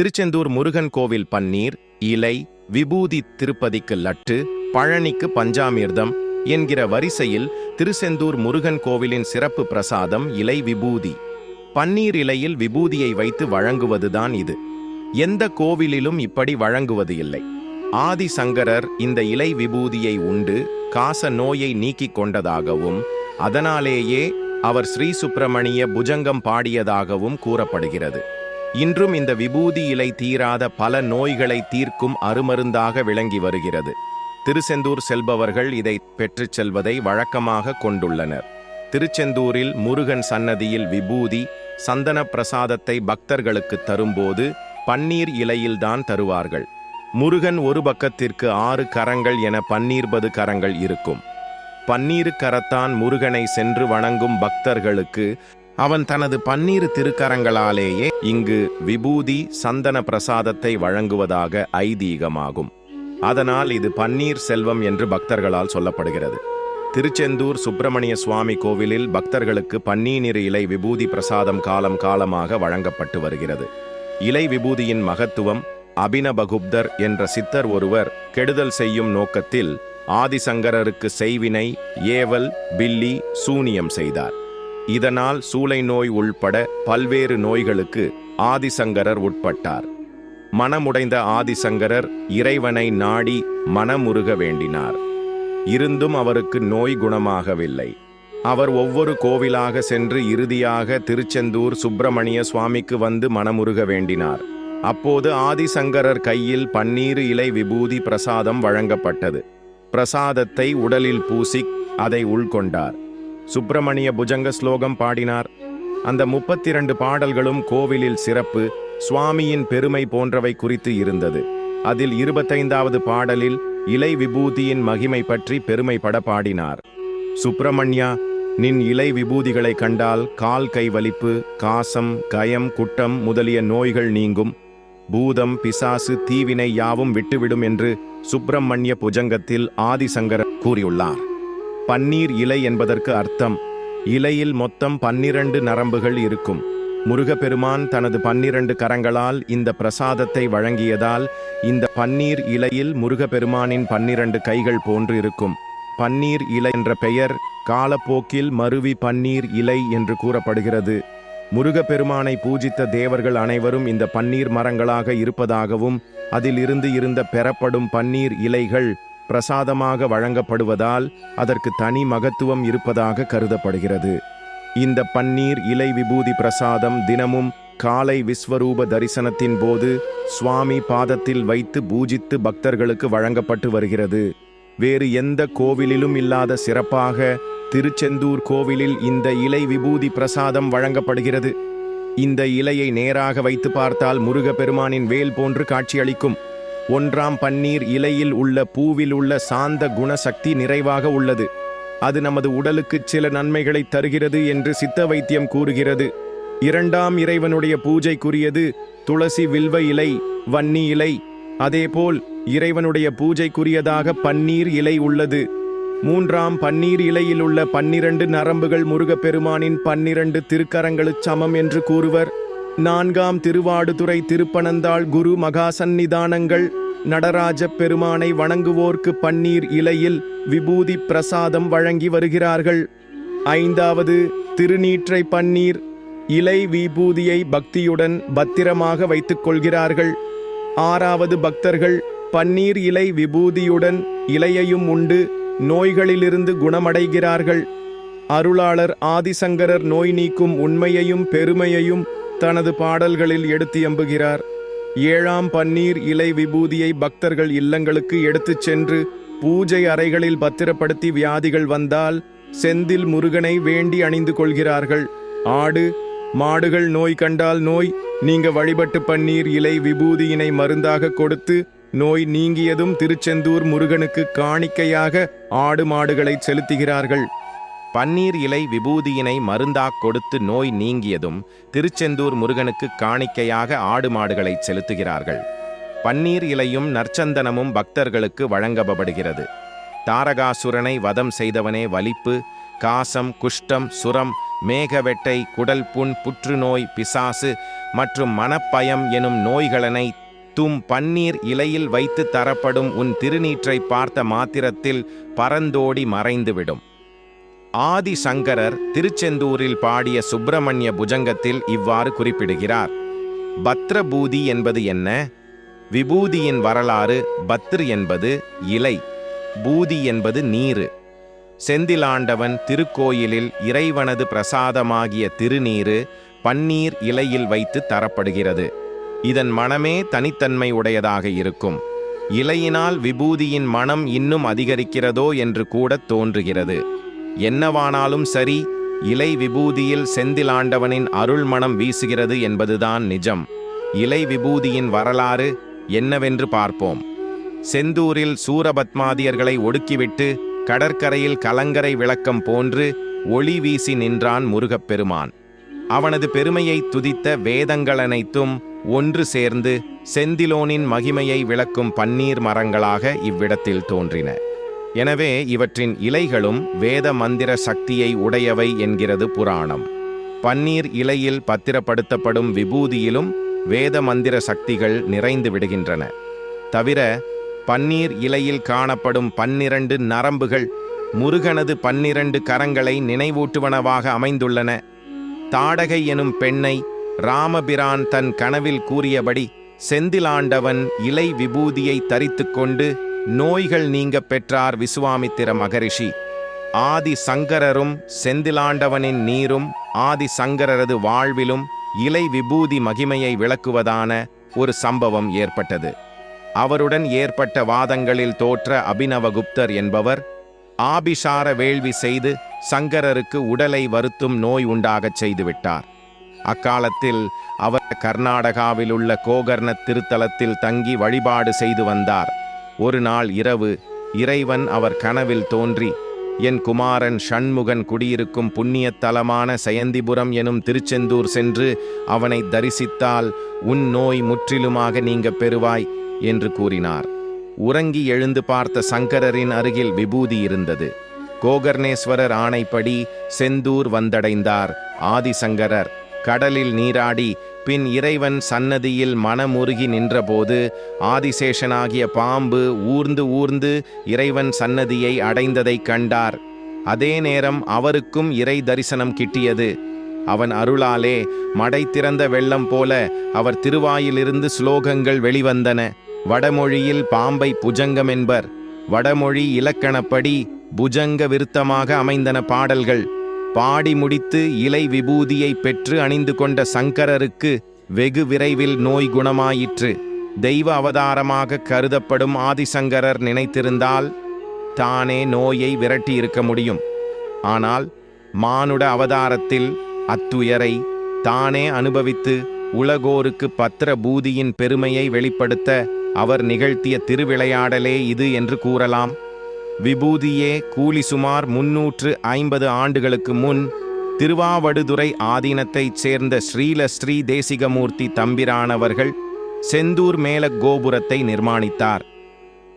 திருச்செந்தூர் முருகன் கோவில் பன்னீர், இலை, விபூதி, திருப்பதிக்கு லட்டு, பழனிக்கு பஞ்சாமிர்தம் என்கிற வரிசையில் திருச்செந்தூர் முருகன் கோவிலின் சிறப்பு பிரசாதம் இலை விபூதி. பன்னீர் இலையில் விபூதியை வைத்து வழங்குவதுதான் இது. எந்த கோவிலிலும் இப்படி வழங்குவது இல்லை. ஆதிசங்கரர் இந்த இலை விபூதியை உண்டு காச நோயை நீக்கிக் கொண்டதாகவும் அதனாலேயே அவர் ஸ்ரீ சுப்பிரமணிய புஜங்கம் பாடியதாகவும் கூறப்படுகிறது. இன்றும் இந்த விபூதி இலை தீராத பல நோய்களை தீர்க்கும் அருமருந்தாக விளங்கி வருகிறது. திருச்செந்தூர் செல்பவர்கள் இதை பெற்றுச் செல்வதை வழக்கமாக கொண்டுள்ளனர். திருச்செந்தூரில் முருகன் சன்னதியில் விபூதி, சந்தன பிரசாதத்தை பக்தர்களுக்கு தரும்போது பன்னீர் இலையில்தான் தருவார்கள். முருகன் ஒரு பக்கத்திற்கு 6 கரங்கள் என 12 கரங்கள் இருக்கும். பன்னீரு கரத்தான் முருகனை சென்று வணங்கும் பக்தர்களுக்கு அவன் தனது 12 திருக்கரங்களாலேயே இங்கு விபூதி, சந்தன பிரசாதத்தை வழங்குவதாக ஐதீகமாகும். அதனால் இது பன்னீர் செல்வம் என்று பக்தர்களால் சொல்லப்படுகிறது. திருச்செந்தூர் சுப்பிரமணிய சுவாமி கோவிலில் பக்தர்களுக்கு பன்னீர் இலை விபூதி பிரசாதம் காலம் காலமாக வழங்கப்பட்டு வருகிறது. இலை விபூதியின் மகத்துவம் அபினபகுப்தர் என்ற சித்தர் ஒருவர் கெடுதல் செய்யும் நோக்கத்தில் ஆதிசங்கரருக்கு செய்வினை, ஏவல், பில்லி, சூனியம் செய்தார். இதனால் சூளை நோய் உள்பட பல்வேறு நோய்களுக்கு ஆதிசங்கரர் உட்பட்டார். மனமுடைந்த ஆதிசங்கரர் இறைவனை நாடி மனமுருக வேண்டினார். இருந்தும் அவருக்கு நோய் குணமாகவில்லை. அவர் ஒவ்வொரு கோவிலாக சென்று இறுதியாக திருச்செந்தூர் சுப்பிரமணிய சுவாமிக்கு வந்து மனமுருக வேண்டினார். அப்போது ஆதிசங்கரர் கையில் பன்னீர் இலை விபூதி பிரசாதம் வழங்கப்பட்டது. பிரசாதத்தை உடலில் பூசி அதை உள்கொண்டார். சுப்பிரமணிய புஜங்க ஸ்லோகம் பாடினார். அந்த 32 பாடல்களும் கோவிலில் சிறப்பு, சுவாமியின் பெருமை போன்றவை குறித்து இருந்தது. அதில் 25வது பாடலில் இலை விபூதியின் மகிமை பற்றி பெருமைப்பட பாடினார். சுப்பிரமணியா, நின் இலை விபூதிகளை கண்டால் கால் கை வலிப்பு, காசம், கயம், குட்டம் முதலிய நோய்கள் நீங்கும். பூதம், பிசாசு, தீவினை யாவும் விட்டுவிடும் என்று சுப்பிரமணிய புஜங்கத்தில் ஆதிசங்கரர் கூறியுள்ளார். பன்னீர் இலை என்பதற்கு அர்த்தம், இலையில் மொத்தம் 12 நரம்புகள் இருக்கும். முருகப்பெருமான் தனது 12 கரங்களால் இந்த பிரசாதத்தை வழங்கியதால் இந்த பன்னீர் இலையில் முருகப்பெருமானின் 12 கைகள் போன்று இருக்கும். பன்னீர் இலை என்ற பெயர் காலப்போக்கில் மருவி பன்னீர் இலை என்று கூறப்படுகிறது. முருகப்பெருமானை பூஜித்த தேவர்கள் அனைவரும் இந்த பன்னீர் மரங்களாக இருப்பதாகவும் அதில் இருந்த பெறப்படும் பன்னீர் இலைகள் பிரசாதமாக வழங்கப்படுவதால் அதற்கு தனி மகத்துவம் இருப்பதாக கருதப்படுகிறது. இந்த பன்னீர் இலை விபூதி பிரசாதம் தினமும் காலை விஸ்வரூப தரிசனத்தின் போது சுவாமி பாதத்தில் வைத்து பூஜித்து பக்தர்களுக்கு வழங்கப்பட்டு வருகிறது. வேறு எந்த கோவிலிலும் இல்லாத சிறப்பாக திருச்செந்தூர் கோவிலில் இந்த இலை விபூதி பிரசாதம் வழங்கப்படுகிறது. இந்த இலையை நேராக வைத்து பார்த்தால் முருகப்பெருமானின் வேல் போன்று காட்சியளிக்கும். 1ஆம் பன்னீர் இலையில் உள்ள பூவில் உள்ள சாந்த குணசக்தி நிறைவாக உள்ளது. அது நமது உடலுக்கு சில நன்மைகளை தருகிறது என்று சித்த வைத்தியம் கூறுகிறது. 2ஆம் இறைவனுடைய பூஜைக்குரியது துளசி, வில்வ இலை, வன்னி இலை. அதேபோல் இறைவனுடைய பூஜைக்குரியதாக பன்னீர் இலை உள்ளது. 3ஆம் பன்னீர் இலையில் உள்ள 12 நரம்புகள் முருகப்பெருமானின் 12 திருக்கரங்களுச் சமம் என்று கூறுவர். 4ஆம் திருவாடுதுறை திருப்பனந்தாள் குரு மகா சந்நிதானங்கள் நடராஜ பெருமானை வணங்குவோர்க்கு பன்னீர் இலையில் விபூதி பிரசாதம் வழங்கி வருகிறார்கள். 5வது திருநீற்றை பன்னீர் இலை விபூதியை பக்தியுடன் பத்திரமாக வைத்துக் கொள்கிறார்கள். 6வது பக்தர்கள் பன்னீர் இலை விபூதியுடன் இலையையும் உண்டு நோய்களிலிருந்து குணமடைகிறார்கள். அருளாளர் ஆதிசங்கரர் நோய் நீக்கும் உண்மையையும் பெருமையையும் தனது பாடல்களில் எடுத்து எம்புகிறார். 7ஆம் பன்னீர் இலை விபூதியை பக்தர்கள் இல்லங்களுக்கு எடுத்துச் சென்று பூஜை அறைகளில் பத்திரப்படுத்தி வியாதிகள் வந்தால் செந்தில் முருகனை வேண்டி அணிந்து கொள்கிறார்கள். ஆடு மாடுகள் நோய் கண்டால் நோய் நீங்க வழிபட்டு பன்னீர் இலை விபூதியினை மருந்தாக கொடுத்து நோய் நீங்கியதும் திருச்செந்தூர் முருகனுக்கு காணிக்கையாக ஆடு மாடுகளை செலுத்துகிறார்கள். பன்னீர் இலை விபூதியினை மருந்தாக் கொடுத்து நோய் நீங்கியதும் திருச்செந்தூர் முருகனுக்கு காணிக்கையாக ஆடு மாடுகளை செலுத்துகிறார்கள். பன்னீர் இலையும் நற்சந்தனமும் பக்தர்களுக்கு வழங்கப்படுகிறது. தாரகாசுரனை வதம் செய்தவனே வலிப்பு, காசம், குஷ்டம், சுரம் மேகவெட்டை, குடல் புண், புற்றுநோய், பிசாசு மற்றும் மனப்பயம் எனும் நோய்களனை பன்னீர் இலையில் வைத்து தரப்படும் உன் திருநீற்றை பார்த்த மாத்திரத்தில் பறந்தோடி மறைந்துவிடும். ஆதி சங்கரர் திருச்செந்தூரில் பாடிய சுப்பிரமணிய புஜங்கத்தில் இவ்வாறு குறிப்பிடுகிறார். பத்ரபூதி என்பது என்ன? விபூதியின் வரலாறு. பத்ர் என்பது இலை, பூதி என்பது நீரு. செந்திலாண்டவன் திருக்கோயிலில் இறைவனது பிரசாதமாகிய திருநீரு பன்னீர் இலையில் வைத்து தரப்படுகிறது. இதன் மணமே தனித்தன்மை உடையதாக இருக்கும். இலையினால் விபூதியின் மனம் இன்னும் அதிகரிக்கிறதோ என்று கூட தோன்றுகிறது. என்னவானாலும் சரி, இலை விபூதியில் செந்திலாண்டவனின் அருள் மனம் வீசுகிறது என்பதுதான் நிஜம். இலை விபூதியின் வரலாறு என்னவென்று பார்ப்போம். செந்தூரில் சூரபத்மாதியர்களை ஒடுக்கிவிட்டு கடற்கரையில் கலங்கரை விளக்கம் போன்று ஒளி வீசி நின்றான் முருகப்பெருமான். அவனது பெருமையை துதித்த வேதங்கள் அனைத்தும் ஒன்று சேர்ந்து செந்திலோனின் மகிமையை விளக்கும் பன்னீர் மரங்களாக இவ்விடத்தில் தோன்றின. எனவே இவற்றின் இலைகளும் வேத மந்திர சக்தியை உடையவை என்கிறது புராணம். பன்னீர் இலையில் பத்திரப்படுத்தப்படும் விபூதியிலும் வேத மந்திர சக்திகள் நிறைந்து விடுகின்றன. தவிர பன்னீர் இலையில் காணப்படும் 12 நரம்புகள் முருகனது 12 கரங்களை நினைவூட்டுவனவாக அமைந்துள்ளன. தாடகை எனும் பெண்ணை ராமபிரான் தன் கனவில் கூறியபடி செந்திலாண்டவன் இலை விபூதியை தரித்து கொண்டு நோய்கள் நீங்க பெற்றார் விசுவாமித்திர மகரிஷி. ஆதி சங்கரரும் செந்திலாண்டவனின் நீரும் ஆதி சங்கரரது வாழ்விலும் இலை விபூதி மகிமையை விளக்குவதான ஒரு சம்பவம் ஏற்பட்டது. அவருடன் ஏற்பட்ட வாதங்களில் தோற்ற அபினவகுப்தர் என்பவர் ஆபிசார வேள்வி செய்து சங்கரருக்கு உடலை வருத்தும் நோய் உண்டாகச் செய்துவிட்டார். அக்காலத்தில் அவர் கர்நாடகாவில் உள்ள கோகர்ண திருத்தலத்தில் தங்கி வழிபாடு செய்து வந்தார். ஒரு நாள் இரவு இறைவன் அவர் கனவில் தோன்றி, என் குமாரன் ஷண்முகன் குடியிருக்கும் புண்ணியத்தலமான சயந்திபுரம் எனும் திருச்செந்தூர் சென்று அவனை தரிசித்தால் உன் நோய் முற்றிலுமாக நீங்க பெறுவாய் என்று கூறினார். உறங்கி எழுந்து பார்த்த சங்கரரின் அருகில் விபூதி இருந்தது. கோகர்ணேஸ்வரர் ஆணைப்படி செந்தூர் வந்தடைந்தார் ஆதிசங்கரர். கடலில் நீராடி பின் இறைவன் சன்னதியில் மனமுருகி நின்றபோது ஆதிசேஷனாகிய பாம்பு ஊர்ந்து ஊர்ந்து இறைவன் சன்னதியை அடைந்ததைக் கண்டார். அதே நேரம் அவருக்கும் இறை தரிசனம் கிட்டியது. அவன் அருளாலே மடை திறந்த வெள்ளம் போல அவர் திருவாயிலிருந்து ஸ்லோகங்கள் வெளிவந்தன. வடமொழியில் பாம்பை புஜங்கம் என்பர். வடமொழி இலக்கணப்படி புஜங்க விருத்தமாக அமைந்தன பாடல்கள். பாடி முடித்து இலை விபூதியை பெற்று அணிந்து கொண்ட சங்கரருக்கு வெகு விரைவில் நோய் குணமாயிற்று. தெய்வ அவதாரமாக கருதப்படும் ஆதிசங்கரர் நினைத்திருந்தால் தானே நோயை விரட்டியிருக்க முடியும். ஆனால் மானுட அவதாரத்தில் அத்துயரை தானே அனுபவித்து உலகோருக்கு பத்திர பூதியின் பெருமையை வெளிப்படுத்த அவர் நிகழ்த்திய திருவிளையாடலே இது என்று கூறலாம். விபூதியே கூலி சுமார் 350 ஆண்டுகளுக்கு முன் திருவாவடுதுறை ஆதீனத்தைச் சேர்ந்த ஸ்ரீல ஸ்ரீ தேசிகமூர்த்தி தம்பிரானவர்கள் செந்தூர் மேல கோபுரத்தை நிர்மாணித்தார்.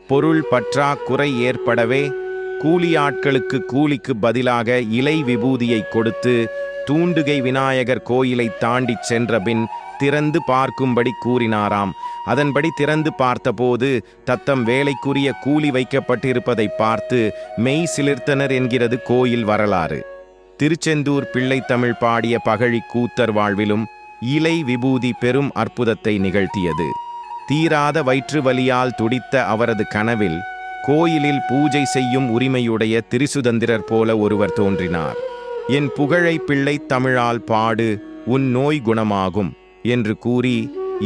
பொருள் பற்றாக்குறை ஏற்படவே கூலியாட்களுக்கு கூலிக்கு பதிலாக இலை விபூதியை கொடுத்து தூண்டுகை விநாயகர் கோயிலை தாண்டிச் சென்றபின் திறந்து பார்க்கும்படி கூறினாராம். அதன்படி திறந்து பார்த்தபோது தத்தம் வேலைக்குரிய கூலி வைக்கப்பட்டிருப்பதை பார்த்து மெய் சிலிர்த்தனர் என்கிறது கோயில் வரலாறு. திருச்செந்தூர் பிள்ளை தமிழ் பாடிய பகழி கூத்தர் வாழ்விலும் இலை விபூதி பெரும் அற்புதத்தை நிகழ்த்தியது. தீராத வயிற்று வலியால் துடித்த அவரது கனவில் கோயிலில் பூஜை செய்யும் உரிமையுடைய திரிசுதந்திரர் போல ஒருவர் தோன்றினார். என் புகழை பிள்ளை தமிழால் பாடு, உன் நோய் குணமாகும் என்று கூறி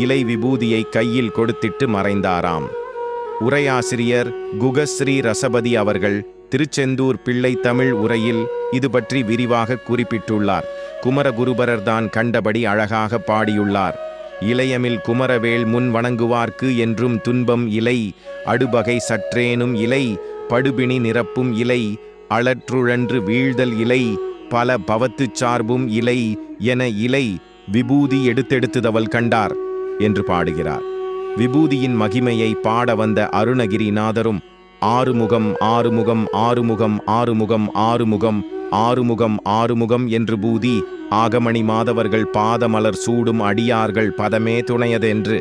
இலை விபூதியை கையில் கொடுத்திட்டு மறைந்தாராம். உரையாசிரியர் குகஸ்ரீ ரசபதி அவர்கள் திருச்செந்தூர் பிள்ளை தமிழ் உரையில் இது பற்றி விரிவாக குறிப்பிட்டுள்ளார். குமரகுருபரர் தான் கண்டபடி அழகாக பாடியுள்ளார். இளையமில் குமரவேல் முன் வணங்குவார்க்கு என்றும் துன்பம் இலை, அடுபகை சற்றேனும் இலை, படுபிணி நிரப்பும் இலை, அளற்றுழன்று வீழ்தல் இலை, பல பவத்துச் சார்பும் இலை என இலை விபூதி எடுத்தெடுத்துதவள் கண்டார் என்று பாடுகிறார். விபூதியின் மகிமையை பாட வந்த அருணகிரிநாதரும் ஆறுமுகம் ஆறுமுகம் ஆறுமுகம் ஆறுமுகம் ஆறுமுகம் ஆறுமுகம் ஆறுமுகம் என்று பூதி ஆகமணி மாதவர்கள் பாதமலர் சூடும் அடியார்கள் பதமே துணையதென்று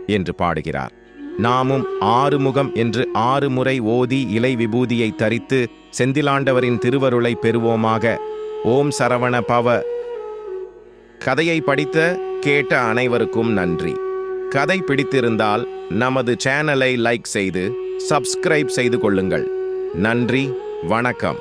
என்று பாடுகிறார். நாமும் ஆறுமுகம் என்று 6 முறை ஓதி இலை விபூதியை தரித்து செந்திலாண்டவரின் திருவருளை பெறுவோமாக. ஓம் சரவண பவ. கதையை படித்த கேட்ட அனைவருக்கும் நன்றி. கதை பிடித்திருந்தால் நமது சேனலை லைக் செய்து சப்ஸ்கிரைப் செய்து கொள்ளுங்கள். நன்றி, வணக்கம்.